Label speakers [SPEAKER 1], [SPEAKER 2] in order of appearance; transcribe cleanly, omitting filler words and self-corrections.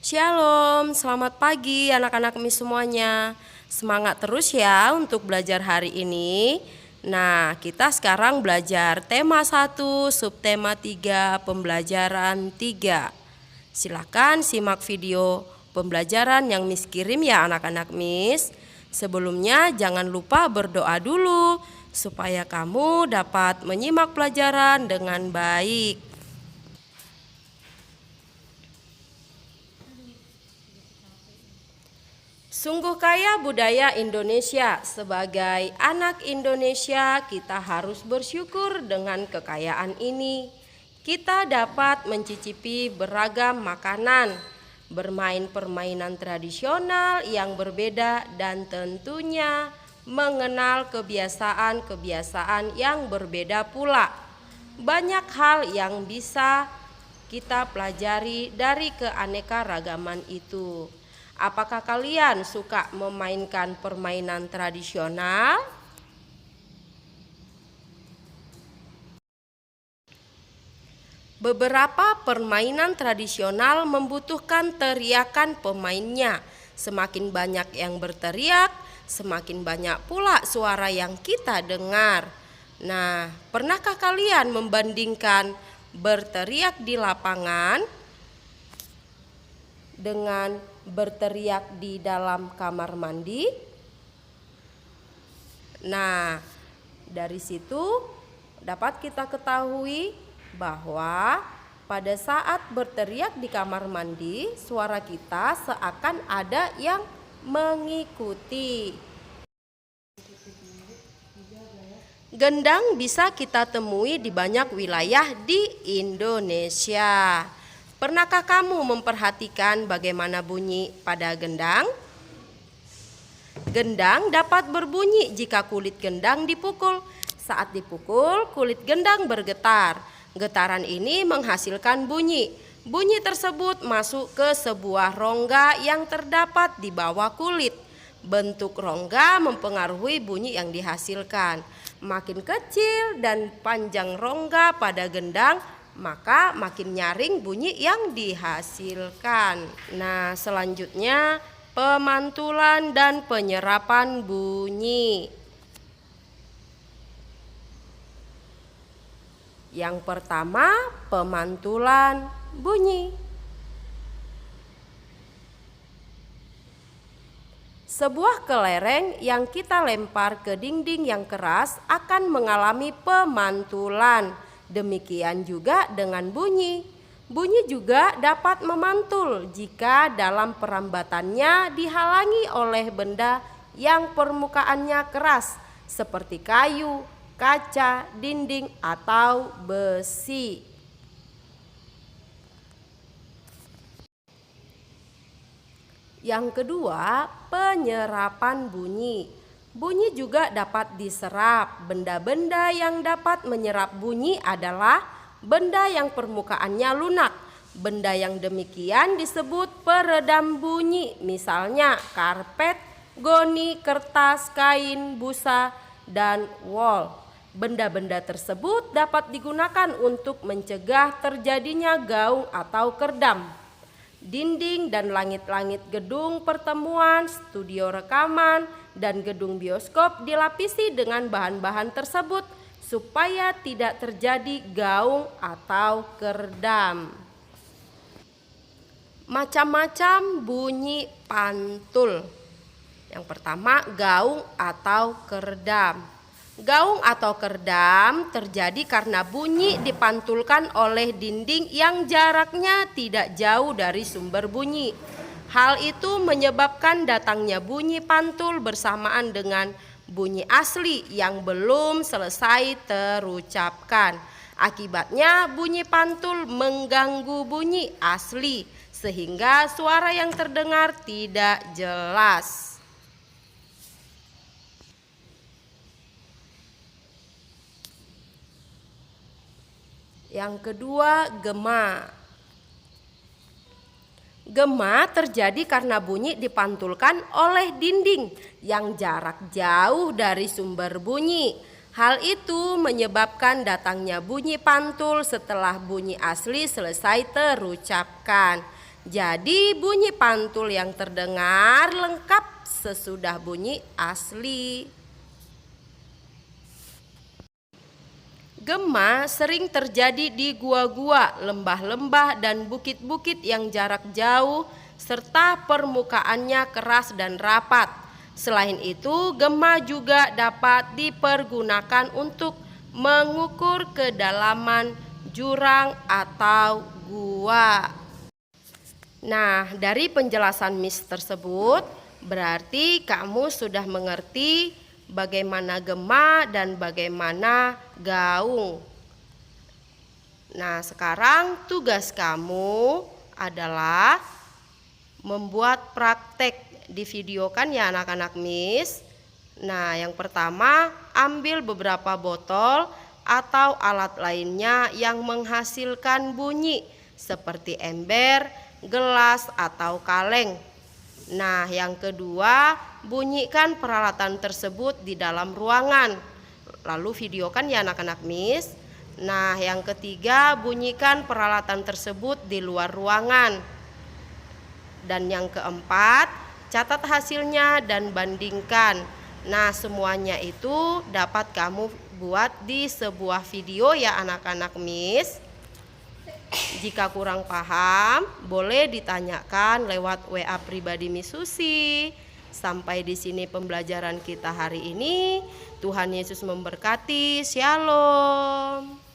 [SPEAKER 1] Shalom, selamat pagi anak-anak Miss semuanya. Semangat terus ya untuk belajar hari ini. Nah, kita sekarang belajar tema 1, subtema 3, pembelajaran 3. Silakan simak video pembelajaran yang Miss kirim ya anak-anak Miss. Sebelumnya jangan lupa berdoa dulu supaya kamu dapat menyimak pelajaran dengan baik. Sungguh kaya budaya Indonesia. Sebagai anak Indonesia, kita harus bersyukur dengan kekayaan ini. Kita dapat mencicipi beragam makanan, bermain permainan tradisional yang berbeda, dan tentunya mengenal kebiasaan-kebiasaan yang berbeda pula. Banyak hal yang bisa kita pelajari dari keanekaragaman itu. Apakah kalian suka memainkan permainan tradisional? Beberapa permainan tradisional membutuhkan teriakan pemainnya. Semakin banyak yang berteriak, semakin banyak pula suara yang kita dengar. Nah, pernahkah kalian membandingkan berteriak di lapangan dengan berteriak di dalam kamar mandi? Nah, dari situ dapat kita ketahui bahwa pada saat berteriak di kamar mandi, suara kita seakan ada yang mengikuti. Gendang bisa kita temui di banyak wilayah di Indonesia. Pernahkah kamu memperhatikan bagaimana bunyi pada gendang? Gendang dapat berbunyi jika kulit gendang dipukul. Saat dipukul, kulit gendang bergetar. Getaran ini menghasilkan bunyi. Bunyi tersebut masuk ke sebuah rongga yang terdapat di bawah kulit. Bentuk rongga mempengaruhi bunyi yang dihasilkan. Makin kecil dan panjang rongga pada gendang, maka makin nyaring bunyi yang dihasilkan. Nah, selanjutnya pemantulan dan penyerapan bunyi. Yang pertama, pemantulan bunyi. Sebuah kelereng yang kita lempar ke dinding yang keras akan mengalami pemantulan. Demikian juga dengan bunyi. Bunyi juga dapat memantul jika dalam perambatannya dihalangi oleh benda yang permukaannya keras seperti kayu, kaca, dinding, atau besi. Yang kedua, penyerapan bunyi. Bunyi juga dapat diserap. Benda-benda yang dapat menyerap bunyi adalah benda yang permukaannya lunak. Benda yang demikian disebut peredam bunyi. Misalnya karpet, goni, kertas, kain, busa, dan wol. Benda-benda tersebut dapat digunakan untuk mencegah terjadinya gaung atau kerdam. Dinding dan langit-langit gedung pertemuan, studio rekaman, dan gedung bioskop dilapisi dengan bahan-bahan tersebut supaya tidak terjadi gaung atau kerdam. Macam-macam bunyi pantul. Yang pertama, gaung atau kerdam. Gaung atau kerdam terjadi karena bunyi dipantulkan oleh dinding yang jaraknya tidak jauh dari sumber bunyi. Hal itu menyebabkan datangnya bunyi pantul bersamaan dengan bunyi asli yang belum selesai terucapkan. Akibatnya bunyi pantul mengganggu bunyi asli sehingga suara yang terdengar tidak jelas. Yang kedua, gema. Gema terjadi karena bunyi dipantulkan oleh dinding yang jarak jauh dari sumber bunyi. Hal itu menyebabkan datangnya bunyi pantul setelah bunyi asli selesai terucapkan. Jadi bunyi pantul yang terdengar lengkap sesudah bunyi asli. Gema sering terjadi di gua-gua, lembah-lembah, dan bukit-bukit yang jarak jauh serta permukaannya keras dan rapat. Selain itu, gema juga dapat dipergunakan untuk mengukur kedalaman jurang atau gua. Nah, dari penjelasan Miss tersebut, berarti kamu sudah mengerti bagaimana gema dan bagaimana gaung. Nah, sekarang tugas kamu adalah membuat praktek. Divideokan ya anak-anak Miss. Nah, yang pertama, ambil beberapa botol atau alat lainnya yang menghasilkan bunyi seperti ember, gelas, atau kaleng. Nah, yang kedua, bunyikan peralatan tersebut di dalam ruangan. Lalu videokan ya anak-anak Miss. Nah, yang ketiga, bunyikan peralatan tersebut di luar ruangan. Dan yang keempat, catat hasilnya dan bandingkan. Nah, semuanya itu dapat kamu buat di sebuah video ya anak-anak Miss. Jika kurang paham, boleh ditanyakan lewat WA pribadi Miss Susi. Sampai di sini pembelajaran kita hari ini. Tuhan Yesus memberkati. Shalom.